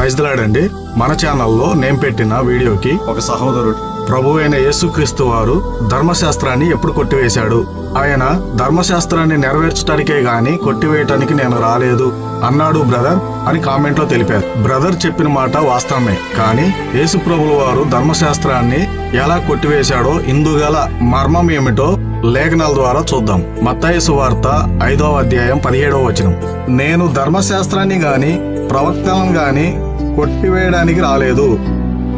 Praise the lord అండి. మన ఛానల్లో నేను పెట్టిన వీడియోకి ఒక సహోదరుడు ప్రభు అయిన యేసుక్రీస్తు వారు ధర్మశాస్త్రాన్ని ఎప్పుడు కొట్టివేశాడు, ఆయన ధర్మశాస్త్రాన్ని నెరవేర్చడానికే గాని కొట్టివేయటానికి నేను రాలేదు అన్నాడు బ్రదర్ అని కామెంట్ లో తెలిపారు. బ్రదర్ చెప్పిన మాట వాస్తవమే, కానీ యేసు ప్రభువు వారు ధర్మశాస్త్రాన్ని ఎలా కొట్టివేశాడో ఇందుగల మర్మం ఏమిటో లేఖనాల ద్వారా చూద్దాం. మత్తయి సువార్త 5వ అధ్యాయం 17వ వచనం, నేను ధర్మశాస్త్రాన్ని గాని ప్రవక్తలను గాని కొట్టివేయడానికి రాలేదు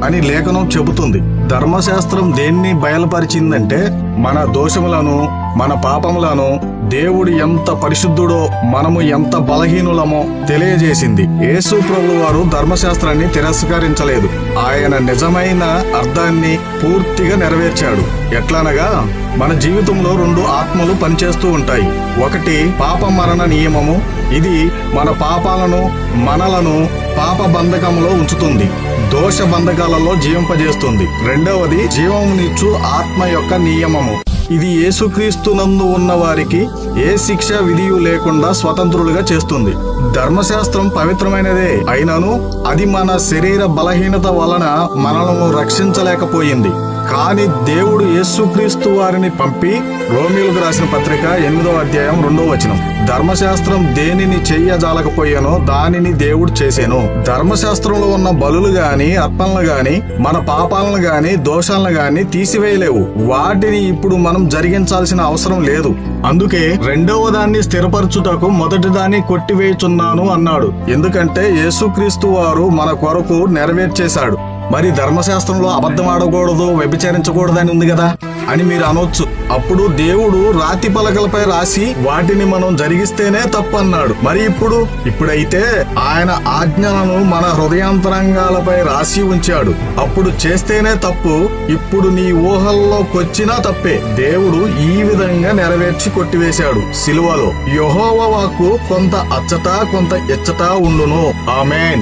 అని లేఖనం చెబుతుంది. ధర్మశాస్త్రం దేన్ని బయలుపరిచిందంటే మన దోషములను, మన పాపములను, దేవుడు ఎంత పరిశుద్ధుడో మనము ఎంత బలహీనులమో తెలియజేసింది. యేసు ప్రభువు వారు ధర్మశాస్త్రాన్ని తిరస్కరించలేదు, ఆయన నిజమైన అర్థాన్ని పూర్తిగా నెరవేర్చాడు. ఎట్లనగా మన జీవితంలో 2 ఆత్మలు పనిచేస్తూ ఉంటాయి. ఒకటి పాప మరణ నియమము, ఇది మన పాపాలను, మనలను పాప బంధకంలో ఉంచుతుంది, దోష బంధకాలలో జీవింపజేస్తుంది. రెండవది జీవమునిచ్చు ఆత్మ యొక్క నియమము, ఇది యేసుక్రీస్తునందు ఉన్న వారికి ఏ శిక్ష విధియు లేకుండా స్వతంత్రులుగా చేస్తుంది. ధర్మశాస్త్రం పవిత్రమైనదే అయినను అది మన శరీర బలహీనత వలన మనలను రక్షించలేకపోయింది. కానీ దేవుడు యేసుక్రీస్తు వారిని పంపి, రోమీయులకు రాసిన పత్రిక 8వ అధ్యాయం 2వ వచనం, ధర్మశాస్త్రం దేనిని చెయ్యజాలకపోయానో దానిని దేవుడు చేసేను. ధర్మశాస్త్రంలో ఉన్న బలులు గాని అర్పణలు గాని మన పాపాలను గాని దోషాలను గాని తీసివేయలేవు. వాటిని ఇప్పుడు మనం జరిగించాల్సిన అవసరం లేదు. అందుకే రెండవ దాన్ని స్థిరపరచుటకు మొదటి దాన్ని కొట్టివేయుచున్నాను అన్నాడు. ఎందుకంటే యేసుక్రీస్తు వారు మన కొరకు నెరవేర్చేశాడు. మరి ధర్మశాస్త్రంలో అబద్ధం ఆడకూడదు, వ్యభిచరించకూడదు అని ఉంది కదా అని మీరు అనొచ్చు. అప్పుడు దేవుడు రాతి పలకలపై రాసి వాటిని మనం జరిగిస్తేనే తప్పు అన్నాడు. మరి ఇప్పుడైతే ఆయన ఆజ్ఞలను మన హృదయాంతరంగాలపై రాసి ఉంచాడు. అప్పుడు చేస్తేనే తప్పు, ఇప్పుడు నీ ఊహల్లోకొచ్చినా తప్పే. దేవుడు ఈ విధంగా నెరవేర్చి కొట్టివేశాడు సిలువలో. యెహోవా వాక్కు కొంత అచ్చట కొంత ఇచ్చట ఉండును. ఆమేన్.